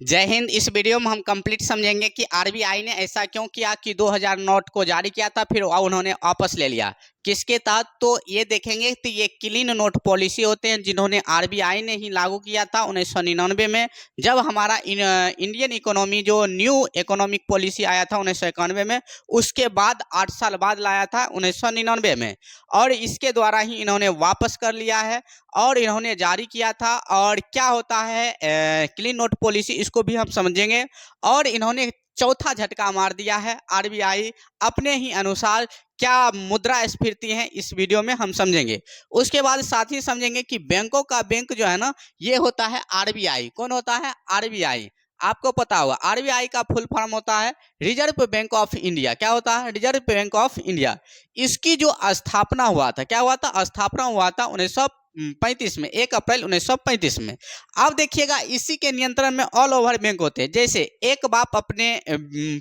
जय हिंद। इस वीडियो में हम कंप्लीट समझेंगे कि आरबीआई ने ऐसा क्यों किया कि 2000 नोट को जारी किया था, फिर उन्होंने वापस ले लिया। किसके तहत, तो ये देखेंगे कि ये क्लीन नोट पॉलिसी होते हैं जिन्होंने आरबीआई ने ही लागू किया था 1999 में, जब हमारा इंडियन इकोनॉमी जो न्यू इकोनॉमिक पॉलिसी आया था 1991 में, उसके बाद 8 साल बाद लाया था 1999 में, और इसके द्वारा ही इन्होंने वापस कर लिया है और इन्होंने जारी किया था। और क्या होता है क्लीन नोट पॉलिसी, इसको भी हम समझेंगे। और इन्होंने चौथा झटका मार दिया है आरबीआई अपने ही अनुसार। क्या मुद्रास्फीति है, इस वीडियो में हम समझेंगे। उसके बाद साथ ही समझेंगे कि बैंकों का बैंक जो है ना, ये होता है आरबीआई। कौन होता है? आरबीआई। आपको पता होगा आरबीआई का फुल फॉर्म होता है रिजर्व बैंक ऑफ इंडिया। क्या होता है? Reserve bank of India. इसकी जो स्थापना हुआ था, क्या हुआ था? स्थापना हुआ था 1935 में, 1 अप्रैल 1935 में। अब देखिएगा, इसी के नियंत्रण में ऑल ओवर बैंक होते हैं। जैसे एक बाप अपने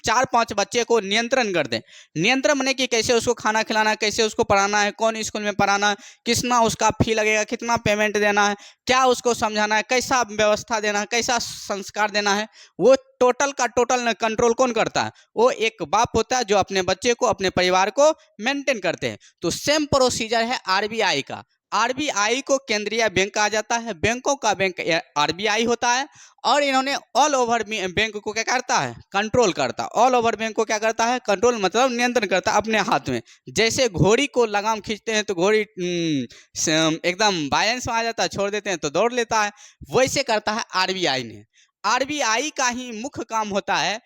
4-5 बच्चे को नियंत्रण कर दे। नियंत्रण माने कि कैसे उसको खाना खिलाना है, कैसे उसको पढ़ाना है, कौन स्कूल में पढ़ाना है, कितना उसका फी लगेगा, कितना पेमेंट देना है, क्या उसको समझाना है, कैसा व्यवस्था देना है, कैसा संस्कार देना है, वो टोटल का टोटल कंट्रोल कौन करता है? वो एक बाप होता है जो अपने बच्चे को, अपने परिवार को मेंटेन करते हैं। तो सेम प्रोसीजर है आरबीआई का। आरबीआई को केंद्रीय बैंक कहा जाता है, बैंकों का बैंक आरबीआई होता है। और इन्होंने ऑल ओवर बैंक को क्या करता है? कंट्रोल करता है। ऑल ओवर बैंक को क्या करता है? कंट्रोल मतलब नियंत्रण करता है अपने हाथ में। जैसे घोड़ी को लगाम खींचते हैं तो घोड़ी एकदम बैलेंस में आ जाता है, छोड़ देते हैं तो दौड़ लेता है, वैसे करता है आरबीआई ने। आरबीआई का ही मुख्य काम होता है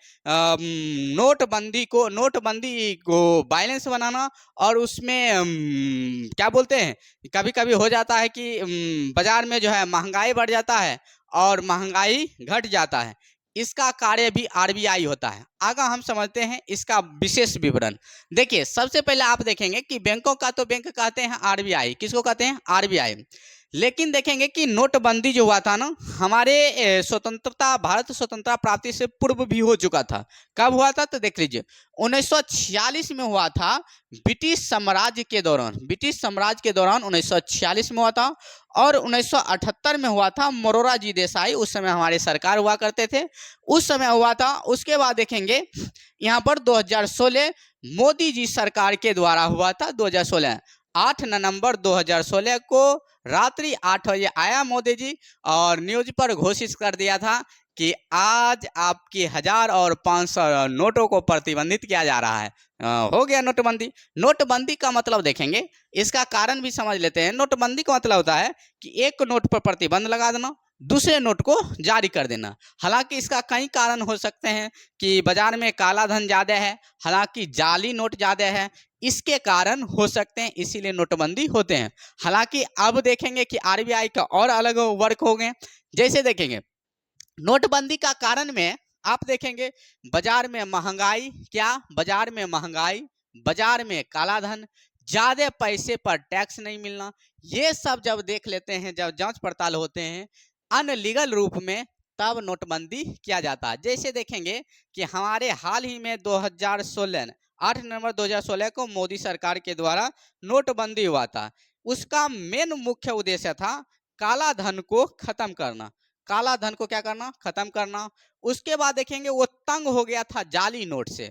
नोटबंदी को बैलेंस बनाना। और उसमें क्या बोलते हैं, कभी कभी हो जाता है कि बाजार में जो है महंगाई बढ़ जाता है और महंगाई घट जाता है। इसका कार्य भी आरबीआई होता है। आगे हम समझते हैं इसका विशेष विवरण। देखिए, सबसे पहले आप देखेंगे कि बैंकों का तो बैंक कहते हैं आरबीआई। किसको कहते हैं? आरबीआई। लेकिन देखेंगे कि नोटबंदी जो हुआ था ना, हमारे स्वतंत्रता, भारत स्वतंत्रता प्राप्ति से पूर्व भी हो चुका था। कब हुआ था? तो देख लीजिए, 1946 में हुआ था, ब्रिटिश साम्राज्य के दौरान। ब्रिटिश साम्राज्य के दौरान 1946 में हुआ था। और 1978 में हुआ था, मोरारजी देसाई उस समय हमारे सरकार हुआ करते थे, उस समय हुआ था। उसके बाद देखेंगे यहाँ पर 2016 मोदी जी सरकार के द्वारा हुआ था। 2016 8 नवंबर 2016 को रात्रि 8 बजे आया मोदी जी और न्यूज पर घोषित कर दिया था कि आज आपकी 1000 और 500 नोटों को प्रतिबंधित किया जा रहा है। हो गया नोटबंदी। नोटबंदी का मतलब देखेंगे, इसका कारण भी समझ लेते हैं। नोटबंदी का मतलब होता है कि एक नोट पर प्रतिबंध लगा देना, दूसरे नोट को जारी कर देना। हालांकि इसका कई कारण हो सकते हैं कि बाजार में काला धन ज़्यादा है, हालांकि जाली नोट ज़्यादा है, इसके कारण हो सकते हैं, इसीलिए नोटबंदी होते हैं। हालांकि अब देखेंगे कि आरबीआई का और अलग वर्क हो गए। जैसे देखेंगे नोटबंदी का कारण में आप देखेंगे बाजार में महंगाई, क्या बाजार में महंगाई, बाजार में काला धन, ज्यादा पैसे पर टैक्स नहीं मिलना, ये सब जब देख लेते हैं, जब जांच पड़ताल होते हैं अनलीगल रूप में, तब नोटबंदी किया जाता है। जैसे देखेंगे कि हमारे हाल ही में 2016 8 नवंबर 2016 को मोदी सरकार के द्वारा नोटबंदी हुआ था। उसका मेन मुख्य उद्देश्य था काला धन को खत्म करना। काला धन को क्या करना? खत्म करना। उसके बाद देखेंगे वो तंग हो गया था जाली नोट से।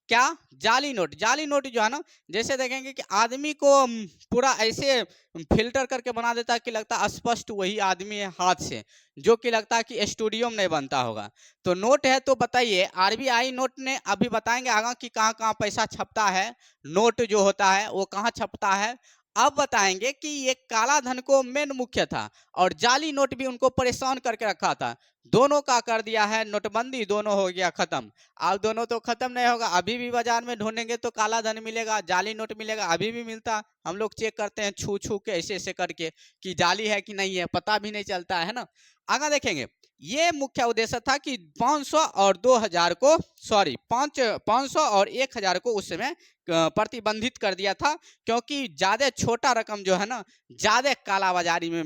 क्या? जाली नोट। जाली नोट जो है ना, जैसे देखेंगे कि आदमी को पूरा ऐसे फिल्टर करके बना देता है कि लगता है स्पष्ट वही आदमी है हाथ से, जो कि लगता है कि स्टूडियो में नहीं बनता होगा। तो नोट है, तो बताइए आरबीआई नोट ने, अभी बताएंगे आगे कि कहाँ कहाँ पैसा छपता है, नोट जो होता है वो कहाँ छपता है। अब बताएंगे कि ये काला धन को मेन मुख्य था और जाली नोट भी उनको परेशान करके रखा था। दोनों का कर दिया है नोटबंदी, दोनों हो गया खत्म। अब दोनों तो खत्म नहीं होगा, अभी भी बाजार में ढूंढेंगे तो काला धन मिलेगा, जाली नोट मिलेगा, अभी भी मिलता। हम लोग चेक करते हैं छू छू के, ऐसे ऐसे करके कि जाली है कि नहीं है, पता भी नहीं चलता है ना। आगे देखेंगे, ये मुख्य उद्देश्य था कि 500 और 2000 को, सॉरी 500 और 1000 को उस समय प्रतिबंधित कर दिया था, क्योंकि ज्यादा छोटा रकम जो है ना, ज्यादा कालाबाजारी में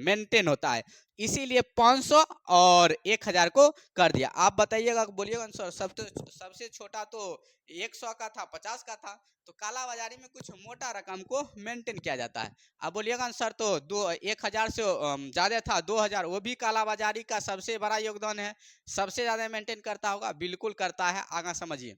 मेंटेन होता है। इसीलिए 500 और 1000 को कर दिया। आप बताइएगा, बोलिएगा सर सबसे छोटा तो 100 का था, 50 का था। तो काला बाजारी में कुछ मोटा रकम को मेंटेन किया जाता है। अब बोलिएगा सर तो 1000 से ज्यादा था, 2000, वो भी काला बाजारी का सबसे बड़ा योगदान है, सबसे ज्यादा मेंटेन करता होगा, बिल्कुल करता है। आगे समझिए।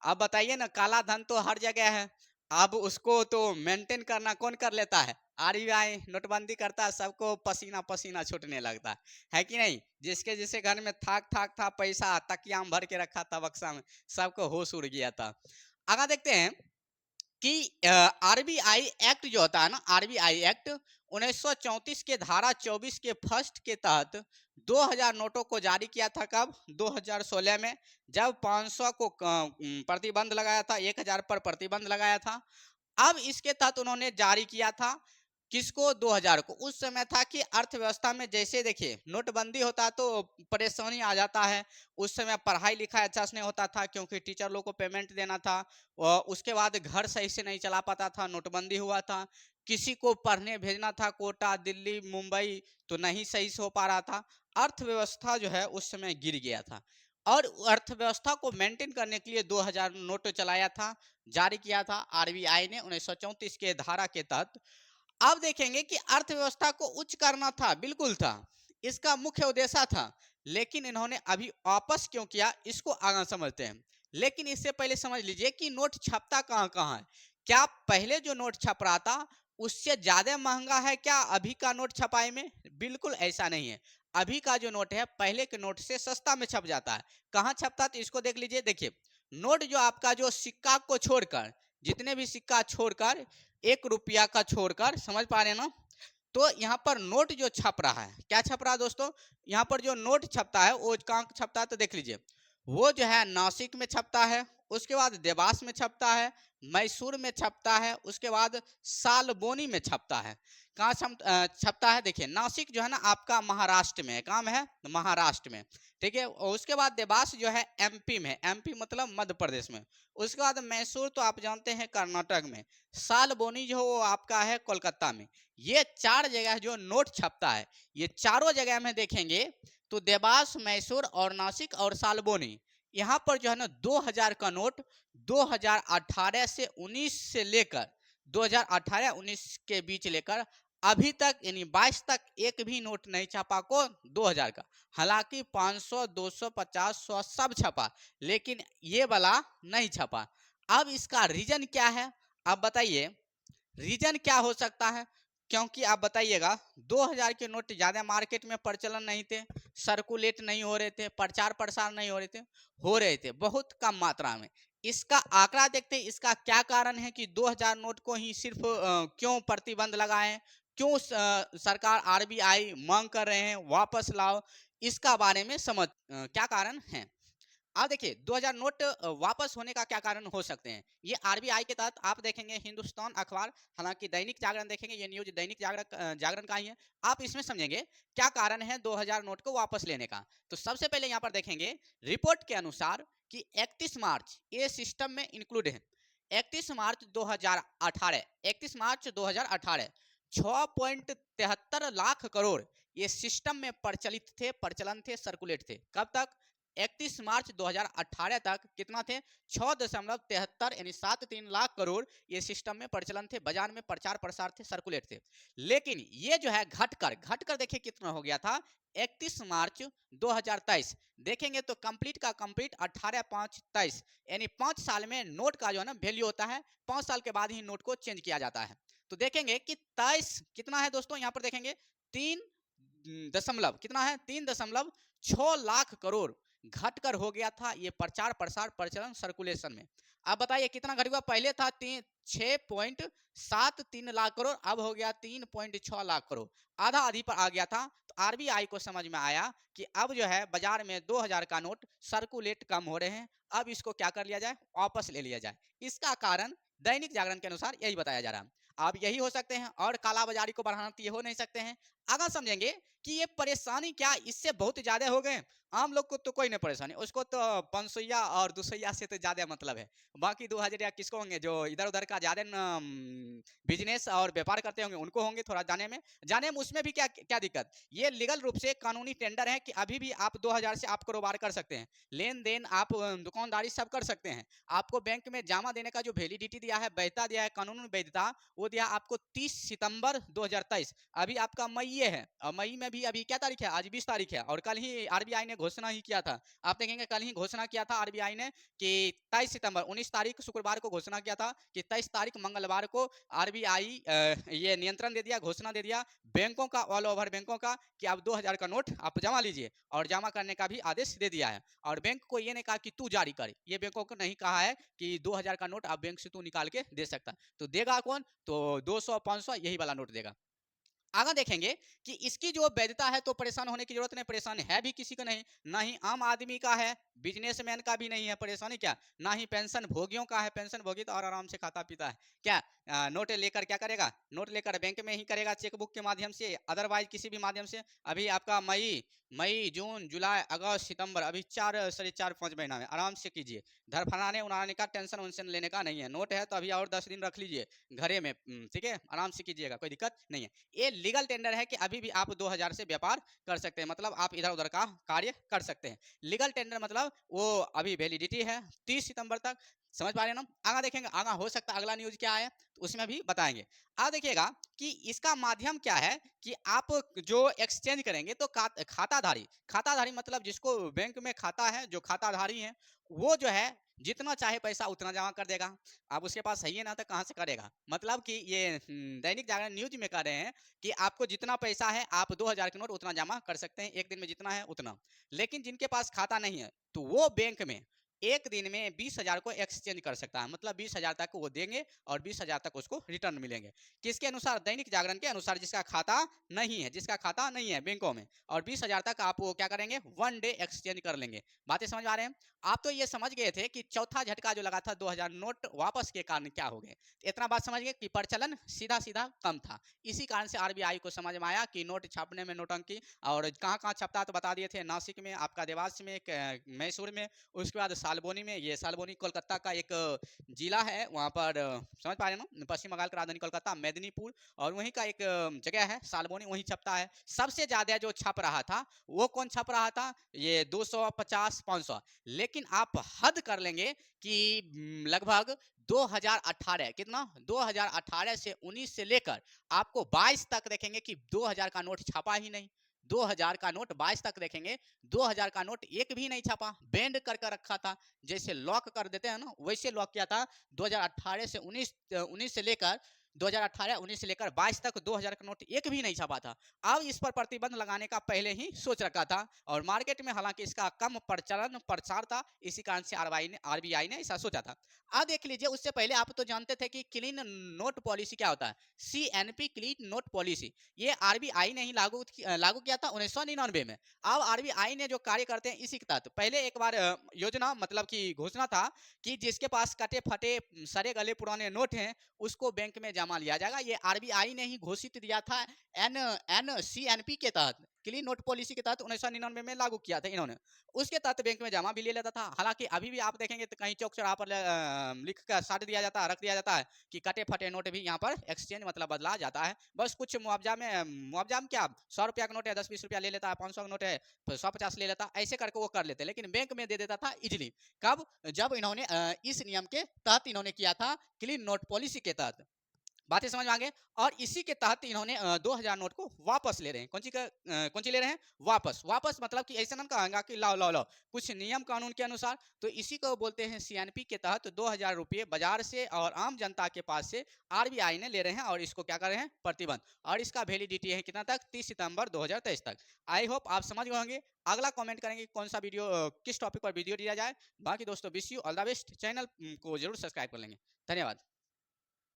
अब बताइए ना, काला धन तो हर जगह है, अब उसको तो मेंटेन करना कौन कर लेता है? आरबीआई नोटबंदी करता है, सबको पसीना पसीना छूटने लगता है कि नहीं? जिसके जिसके घर में था पैसा, तकिया में भर के रखा था बक्सा में, सबको होश उड़ गया था। आगे देखते हैं कि आरबीआई एक्ट जो होता है ना, आरबीआई एक्ट 1934 के धारा 24 के फर्स्ट के तहत 2000 नोटों को जारी किया था। कब? 2016 में, जब 500 को प्रतिबंध लगाया था, 1000 पर प्रतिबंध लगाया था। अब इसके तहत उन्होंने जारी किया था किसको? 2000 को। उस समय था कि अर्थव्यवस्था में, जैसे देखिए नोटबंदी होता तो परेशानी आ जाता है। उस समय पढ़ाई लिखाई अच्छा से नहीं होता था, क्योंकि टीचर लोग को पेमेंट देना था, और उसके बाद घर सही से नहीं चला पाता था, नोटबंदी हुआ था। किसी को पढ़ने भेजना था कोटा, दिल्ली, मुंबई, तो नहीं सही से हो पा रहा था। अर्थव्यवस्था जो है उस समय गिर गया था, और अर्थव्यवस्था को मेंटेन करने के लिए 2000 नोट चलाया था, जारी किया था आरबीआई ने 1934 के धारा के तहत। अब देखेंगे कि अर्थव्यवस्था को उच्च करना था, बिल्कुल था, इसका मुख्य उद्देश्य था। लेकिन इन्होंने अभी वापस क्यों किया, इसको आगे समझते हैं। लेकिन इससे पहले समझ लीजिए कि नोट छपता कहाँ कहाँ है। क्या पहले जो नोट छप रहा था उससे ज्यादा महंगा है क्या अभी का नोट छपाई में? बिल्कुल ऐसा नहीं है। अभी का जो नोट है पहले के नोट से सस्ता में छप जाता है। कहाँ छपता है तो इसको देख लीजिए। देखिए, नोट जो आपका जो सिक्का को छोड़कर, जितने भी सिक्का छोड़कर, 1 रुपया का छोड़कर, समझ पा रहे हैं ना? तो यहाँ पर नोट जो छप रहा है, क्या छप रहा है दोस्तों? यहाँ पर जो नोट छपता है वो कहाँ छपता है तो देख लीजिए। वो जो है नासिक में छपता है, उसके बाद देवास में छपता है, मैसूर में छपता है, उसके बाद सालबोनी में छपता है। कहाँ छपता है? देखिए, नासिक जो है ना आपका महाराष्ट्र में काम है, महाराष्ट्र में, ठीक है। और उसके बाद देवास जो है एमपी में, एमपी मतलब मध्य प्रदेश में। उसके बाद मैसूर तो आप जानते हैं कर्नाटक में। सालबोनी जो वो आपका है कोलकाता में। ये 4 जगह जो नोट छपता है, ये चारों जगह में देखेंगे तो देवास, मैसूर और नासिक और सालबोनी, यहाँ पर जो है ना 2000 का नोट 2018 से 19 से लेकर 2018-19 के बीच लेकर अभी तक, यानी 22 तक एक भी नोट नहीं छपा को 2000 का। हालांकि 500, 200, 50, 100 सब छपा, लेकिन ये वाला नहीं छपा। अब इसका रीजन क्या है? आप बताइए, रीजन क्या हो सकता है? क्योंकि आप बताइएगा 2000 के नोट ज्यादा मार्केट में प्रचलन नहीं थे, सर्कुलेट नहीं हो रहे थे, प्रचार प्रसार नहीं हो रहे थे बहुत कम मात्रा में। इसका आंकड़ा देखते हैं, इसका क्या कारण है कि 2000 नोट को ही सिर्फ क्यों प्रतिबंध लगाए, क्यों सरकार आरबीआई मांग कर रहे हैं वापस लाओ, इसका बारे में समझ क्या कारण है। अब देखिए 2000 नोट वापस होने का क्या कारण हो सकते हैं। ये आरबीआई के तहत आप देखेंगे हिंदुस्तान अखबार, हालांकि दैनिक जागरण देखेंगे, ये न्यूज दैनिक जागरण का ही है। आप इसमें समझेंगे क्या कारण है 2000 नोट को वापस लेने का। तो सबसे पहले यहाँ पर देखेंगे रिपोर्ट के अनुसार कि 31 मार्च ये सिस्टम में इंक्लूड है। 31 मार्च 2018, 31 मार्च 2018 6.73 लाख करोड़ ये सिस्टम में प्रचलन थे, सर्कुलेट थे। कब तक? 31 मार्च 2018 तक कितना थे? 6.73 यानी 7.3 लाख करोड़ ये सिस्टम में प्रचलन थे, बाजार में प्रचार प्रसार थे, सर्कुलेट थे। लेकिन ये जो है घटकर देखिए कितना हो गया था। 31 मार्च 2023 देखेंगे तो कंप्लीट का कंप्लीट 18/5/23 यानी 5 साल में नोट का जो है ना वैल्यू होता है, 5 साल के बाद ही नोट को चेंज किया जाता है। तो देखेंगे कि 23 कितना है दोस्तों, यहाँ पर देखेंगे 3 कितना है, 3.6 लाख करोड़ घटकर हो गया था ये प्रचार प्रसार प्रचलन सर्कुलेशन में। अब बताइए कितना घट गया? पहले था 6.73 लाख करोड़, अब हो गया 3.6 लाख करोड़, आधा आधी पर आ गया था। तो आरबीआई को समझ में आया कि अब जो है बाजार में 2000 का नोट सर्कुलेट कम हो रहे हैं, अब इसको क्या कर लिया जाए? वापस ले लिया जाए। इसका कारण दैनिक जागरण के अनुसार यही बताया जा रहा है। आप यही हो सकते हैं, और कालाबाजारी को बढ़ाना तो ये हो नहीं सकते हैं। आगे समझेंगे कि ये परेशानी क्या इससे बहुत ज्यादा हो गए। आम लोग को तो कोई नहीं परेशानी, उसको तो 500 और 200 से तो ज्यादा मतलब है। बाकी 2000 किसको होंगे, जो इधर उधर का ज्यादा बिजनेस और व्यापार करते होंगे उनको होंगे थोड़ा जाने में उसमें भी क्या क्या दिक्कत। ये लीगल रूप से कानूनी टेंडर है कि अभी भी आप 2000 से आप कारोबार कर सकते हैं, लेन देन आप दुकानदारी सब कर सकते हैं। आपको बैंक में जमा देने का जो वैलिडिटी दिया है, वैधता दिया है, कानूनी वैधता वो दिया आपको 30 सितंबर 2023। अभी आपका मई ये है, और मई में भी अभी क्या तारीख है, आज 20 तारीख है, और कल ही आरबीआई ने घोषणा ही किया था। आप देखेंगे कल ही घोषणा किया था आरबीआई ने कि 23 सितंबर, 19 तारीख शुक्रवार को घोषणा किया था कि 23 तारीख मंगलवार को आरबीआई ये नियंत्रण दे दिया, घोषणा दे दिया बैंकों का, ऑल ओवर बैंकों का, कि आप 2000 का नोट आप जमा लीजिए, और जमा करने का भी आदेश दे दिया है। और बैंक को ये नहीं कहा कि तू जारी कर, ये बैंकों को नहीं कहा है कि 2000 का नोट आप बैंक से तू निकाल के दे सकता। तो देगा कौन, तो 200 500 यही वाला नोट देगा। आगे देखेंगे कि इसकी जो वैधता है, तो परेशान होने की जरूरत नहीं, परेशानी है भी किसी का नहीं, ना ही आम आदमी का है, बिजनेसमैन का भी नहीं है परेशानी, क्या ना ही पेंशन भोगियों का है। पेंशन भोगी तो और आराम से खाता पीता है, क्या नोट लेकर क्या करेगा, नोट लेकर बैंक में ही करेगा चेकबुक के माध्यम से, अदरवाइज किसी भी माध्यम से। अभी आपका मई जून जुलाई अगस्त सितंबर, अभी 4 साढ़े 4 5 महीना में आराम से कीजिए। धड़फड़ाने उड़ाने का टेंशन वेंशन लेने का नहीं है। नोट है तो अभी और 10 दिन रख लीजिए घरे में, ठीक है, आराम से कीजिएगा, कोई दिक्कत नहीं है। ये लीगल टेंडर है कि अभी भी आप 2000 से व्यापार कर सकते हैं, मतलब आप इधर उधर का कार्य कर सकते हैं। लीगल टेंडर मतलब वो अभी वैलिडिटी है 30 सितंबर तक। समझ पा रहे हैं ना। आगे देखेंगे, आगे हो सकता है अगला न्यूज क्या है तो उसमें भी बताएंगे। आगे देखिएगा कि इसका माध्यम क्या है कि आप जो एक्सचेंज करेंगे तो खाताधारी मतलब जिसको बैंक में खाता है, जो खाताधारी है वो जो है जितना चाहे पैसा उतना जमा कर देगा। अब उसके पास सही है ना, तो कहाँ से करेगा। मतलब कि ये दैनिक जागरण न्यूज में कह रहे हैं कि आपको जितना पैसा है आप 2000 के नोट उतना जमा कर सकते हैं, एक दिन में जितना है उतना। लेकिन जिनके पास खाता नहीं है तो वो बैंक में एक दिन में 20,000 को एक्सचेंज कर सकता है, मतलब 20,000 तक वो देंगे और 20,000 तक उसको रिटर्न मिलेंगे। किसके अनुसार, दैनिक जागरण के अनुसार, जिसका खाता नहीं है बैंकों में, और 20,000 तक आप वो क्या करेंगे, वन डे एक्सचेंज कर लेंगे। बातें समझ आ रहे हैं। आप तो ये समझ गए थे कि चौथा झटका जो लगा था 2000 नोट वापस के कारण क्या हो गए, इतना बात समझ गए कि प्रचलन सीधा सीधा कम था। इसी कारण से आरबीआई को समझ में आया कि नोट छापने में नोटंकी, और कहाँ कहाँ छपता तो बता दिए थे, नासिक में, आपका देवास में, मैसूर में, उसके बाद सालबोनी में। ये सालबोनी कोलकाता का एक जिला है, वहाँ पर समझ पा रहे हैं ना, पश्चिम बंगाल का राजधानी कोलकाता, मेदिनीपुर, और वहीं का एक जगह है सालबोनी, वहीं छपता है। सबसे ज्यादा जो छप रहा था वो कौन छप रहा था, ये 250 500। लेकिन आप हद कर लेंगे कि लगभग 2018, कितना, 2018 से 19 से लेकर आपको 22 तक देखेंगे कि 2000 का नोट छापा ही नहीं। 2000 का नोट 22 तक देखेंगे, 2000 का नोट एक भी नहीं छापा, बैंड करके रखा था। जैसे लॉक कर देते हैं ना, वैसे लॉक किया था। 2018 से 19 से लेकर 2018 19 से लेकर 22 तक 2000 का नोट एक भी नहीं छपा था। अब इस पर प्रतिबंध लगाने का पहले ही सोच रखा था, और मार्केट में हालांकि इसका कम प्रचार था, इसी कारण से आरबीआई ने ऐसा सोचा था। अब देख लीजिए, उससे पहले आप तो जानते थे कि क्लीन नोट पॉलिसी क्या होता है, सीएनपी क्लीन नोट पॉलिसी। ये आरबीआई ने ही लागू किया था 1999 में। अब आरबीआई ने जो कार्य करते हैं इसी के तहत, पहले एक बार योजना मतलब की घोषणा था कि जिसके पास कटे फटे सड़े गले पुराने नोट हैं उसको बैंक में जमा लिया जाएगा। ये आरबीआई ने ही घोषित दिया था एनसीएनपी के तहत, क्लीन नोट पॉलिसी के तहत 1999 में लागू किया था इन्होंने। उसके तहत बैंक में जमा भी ले लेता था। हालांकि अभी भी आप देखेंगे तो कहीं चौक चौराहा पर लिख कर साट दिया जाता है, रख दिया जाता है कि कटे फटे नोट भी यहाँ पर एक्सचेंज मतलब बदला जाता है। बस कुछ मुआवजा में क्या 100 रुपया का नोट है 10-20 रुपया ले लेता है, 500 का नोट है 150 ले लेता है, ऐसे करके वो कर लेते हैं। लेकिन बैंक में दे देता था इजिली। कब, जब इन्होंने इस नियम के तहत इन्होंने किया था, क्लीन नोट पॉलिसी के तहत। बातें समझ में आ गए। और इसी के तहत इन्होंने 2000 नोट को वापस ले रहे हैं। कौन सी ले रहे हैं, वापस मतलब कि ऐसा ना कहेंगे कि लाओ कुछ नियम कानून के अनुसार। तो इसी को बोलते हैं सीएनपी के तहत 2000 रुपये बाजार से और आम जनता के पास से आरबीआई ने ले रहे हैं, और इसको क्या कर रहे हैं, प्रतिबंध। और इसका वैलिडिटी है कितना तक, 30 सितंबर 2023 तक। आई होप आप समझ गए होंगे। अगला कमेंट करेंगे कौन सा वीडियो, किस टॉपिक पर वीडियो दिया जाए। बाकी दोस्तों, wish you all the best. Channel को जरूर सब्सक्राइब कर लेंगे। धन्यवाद।